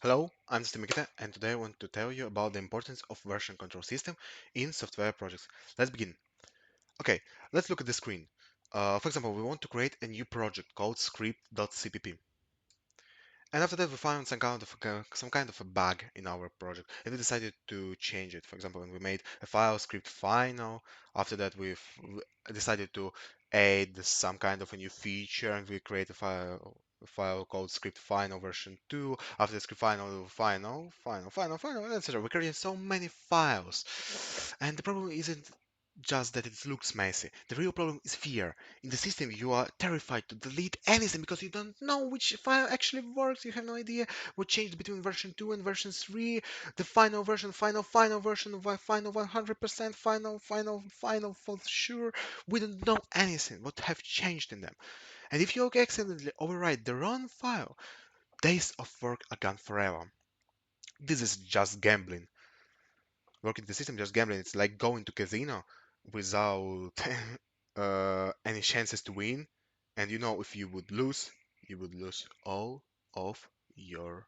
Hello, I'm Steve Mikita, and today I want to tell you about the importance of version control system in software projects. Let's begin. Okay, let's look at the screen. For example, we want to create a new project called script.cpp. And after that, we found some kind of a bug in our project, and we decided to change it. For example, when we made a file script final, after that decided to add some kind of a new feature, and we create a file called script final version 2. After the script final, etc. We created so many files, and the problem isn't just that it looks messy. The real problem is fear. In the system, you are terrified to delete anything because you don't know which file actually works. You have no idea what changed between version 2 and version 3. The final version, final version, final 100%, final for sure. We don't know anything what have changed in them. And if you accidentally overwrite the wrong file, days of work are gone forever. This is just gambling. Working the system just gambling. It's like going to casino without any chances to win. And you know, if you would lose all of your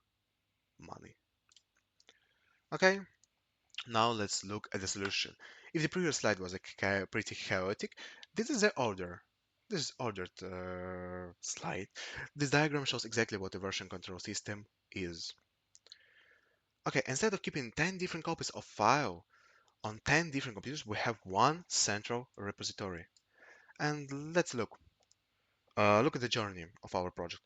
money. Okay, now let's look at the solution. If the previous slide was pretty chaotic, this is the order. This is ordered slide. This diagram shows exactly what a version control system is. Okay, instead of keeping 10 different copies of file on 10 different computers, we have one central repository. And let's look. Look at the journey of our project.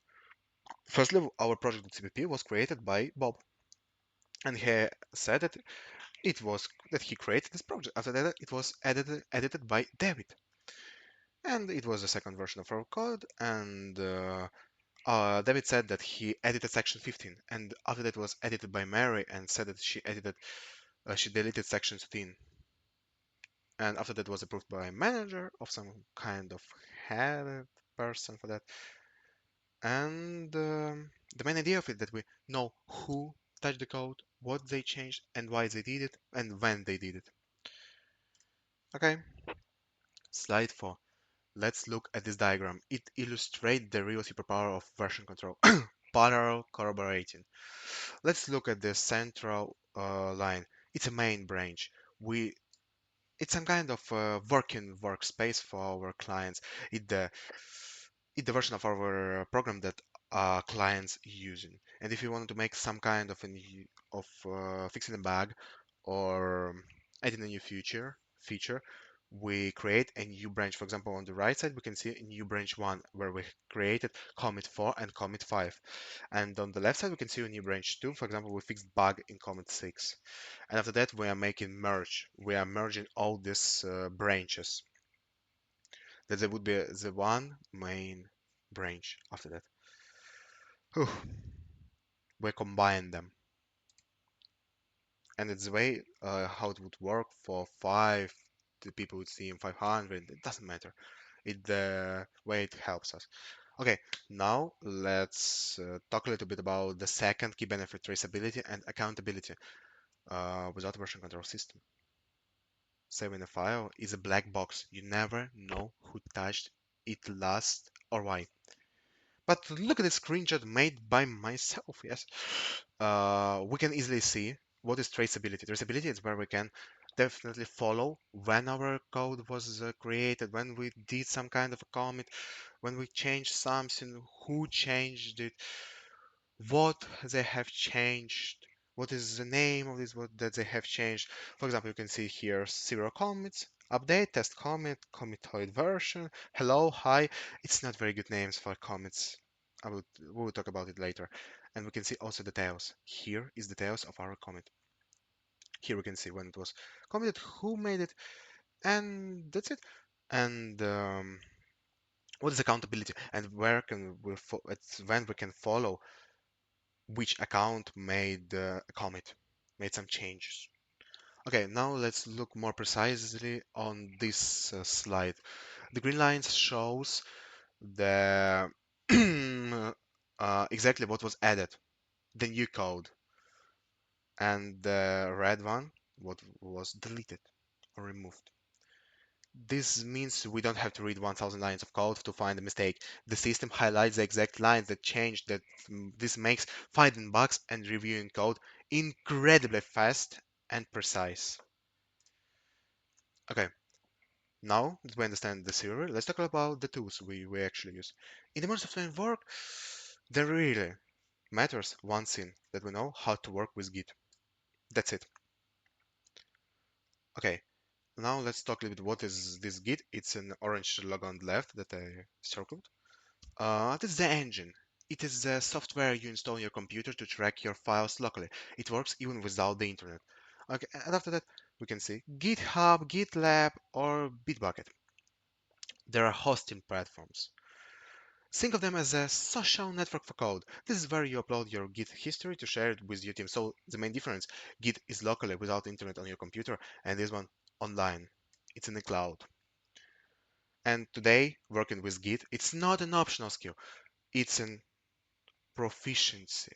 Firstly, our project.cpp was created by Bob, and he said that he created this project. After that, it was edited by David, and it was the second version of our code. And David said that he edited section 15, and after that was edited by Mary, and said that she deleted section 13. And after that was approved by manager of some kind of head person for that. And the main idea of it that we know who touched the code, what they changed, and why they did it, and when they did it. Okay, slide 4. Let's look at this diagram. It illustrates the real superpower of version control. Parallel corroborating. Let's look at the central line. It's a main branch. It's some kind of working workspace for our clients. It the it's the version of our program that clients using. And if you want to make some kind of fixing a bug or adding a new feature, we create a new branch. For example, on the right side, we can see a new branch 1 where we created commit 4 and commit 5. And on the left side, we can see a new branch 2. For example, we fixed bug in commit 6. And after that, we are making merge. We are merging all these branches. That there would be the one main branch after that. Whew. We combine them. And it's the way how it would work for 5, the people would see in 500. It doesn't matter. It the way it helps us. Okay, now let's talk a little bit about the second key benefit, traceability and accountability without a version control system. Saving a file is a black box. You never know who touched it last or why. But look at the screenshot made by myself, yes. We can easily see what is traceability. Traceability is where we can definitely follow when our code was created, when we did some kind of a commit, when we changed something, who changed it, what they have changed, what is the name of this what that they have changed. For example, you can see here 0 commits, update, test commit, commitoid version, hello, hi. It's not very good names for commits. We will talk about it later. And we can see also details. Here is details of our commit. Here we can see when it was committed, who made it, and that's it. And what is accountability, and where can it's when we can follow which account made a commit, made some changes. Okay, now let's look more precisely on this slide. The green lines shows the exactly what was added, the new code, and the red one, what was deleted or removed. This means we don't have to read 1000 lines of code to find a mistake. The system highlights the exact lines that change. This makes finding bugs and reviewing code incredibly fast and precise. Okay, now that we understand the theory, let's talk about the tools we actually use. In the modern software work, there really matters one thing, that we know how to work with Git. That's it. Okay, now let's talk a little bit what is this Git. It's an orange logo on the left that I circled. This is the engine. It is the software you install on your computer to track your files locally. It works even without the internet. Okay, and after that, we can see GitHub, GitLab, or Bitbucket. There are hosting platforms. Think of them as a social network for code. This is where you upload your Git history to share it with your team. So the main difference, Git is locally without internet on your computer, and this one online. It's in the cloud. And today, working with Git, it's not an optional skill. It's an proficiency.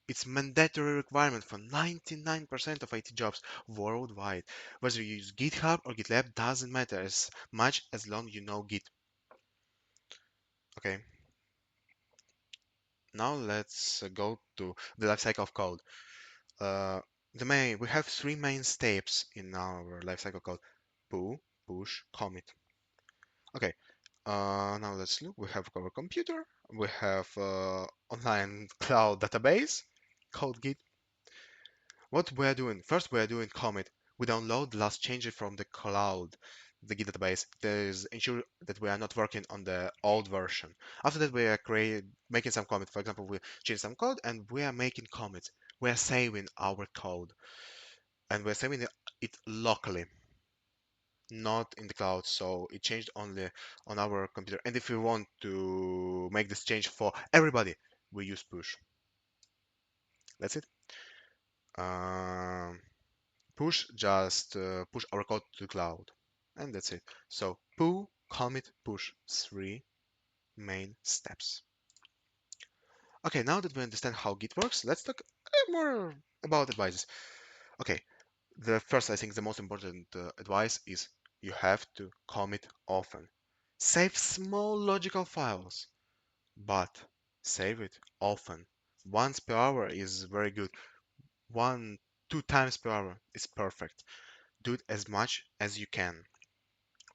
It's mandatory requirement for 99% of IT jobs worldwide. Whether you use GitHub or GitLab doesn't matter as much as long you know Git. Okay, now let's go to the lifecycle of code. Uh, we have three main steps in our lifecycle code: pull, push, commit. Okay, now let's look. We have our computer. We have online cloud database called Git. What we are doing? First, we are doing commit. We download the last changes from the cloud, the Git database. That is ensure that we are not working on the old version. After that, we are making some commit. For example, we change some code and we are making commits. We are saving our code and we're saving it locally, not in the cloud. So it changed only on our computer. And if we want to make this change for everybody, we use push. That's it. Um, Push just push our code to the cloud, and that's it. So pull, commit, push, three main steps. Okay, now that we understand how Git works, let's talk more about advices. Okay, the first, I think the most important advice is you have to commit often. Save small logical files, but save it often. Once per hour is very good. One, two times per hour is perfect. Do it as much as you can.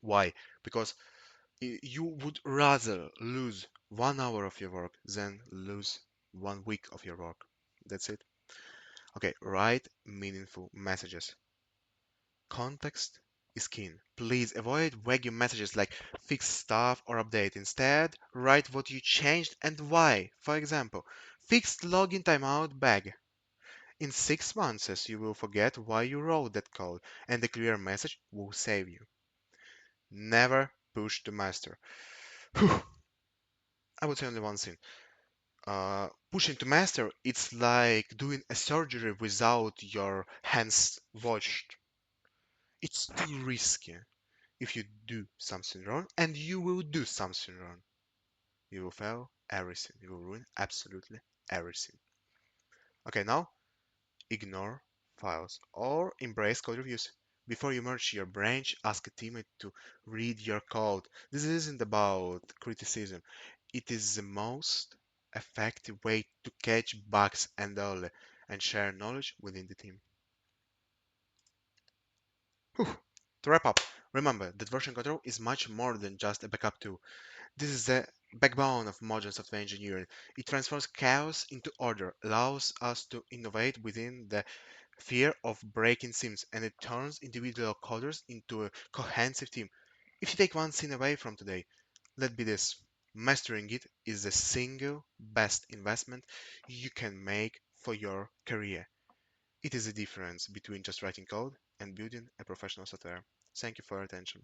Why? Because you would rather lose 1 hour of your work than lose 1 week of your work. That's it. Okay, write meaningful messages. Context is key. Please avoid vague messages like fix stuff or update. Instead, write what you changed and why. For example, fixed login timeout bag. In 6 months, you will forget why you wrote that code, and the clear message will save you. Never push to master. Whew. I would say only one thing. Pushing to master, it's like doing a surgery without your hands washed. It's too risky. If you do something wrong, and you will do something wrong, you will fail everything. You will ruin absolutely everything. Okay, now ignore files or embrace code reviews. Before you merge your branch, ask a teammate to read your code. This isn't about criticism. It is the most effective way to catch bugs and early and share knowledge within the team. Whew. To wrap up, remember that version control is much more than just a backup tool. This is the backbone of modern software engineering. It transforms chaos into order, allows us to innovate within the fear of breaking seams, and it turns individual coders into a cohesive team. If you take one thing away from today, let be this: mastering it is the single best investment you can make for your career. It is the difference between just writing code and building a professional software. Thank you for your attention.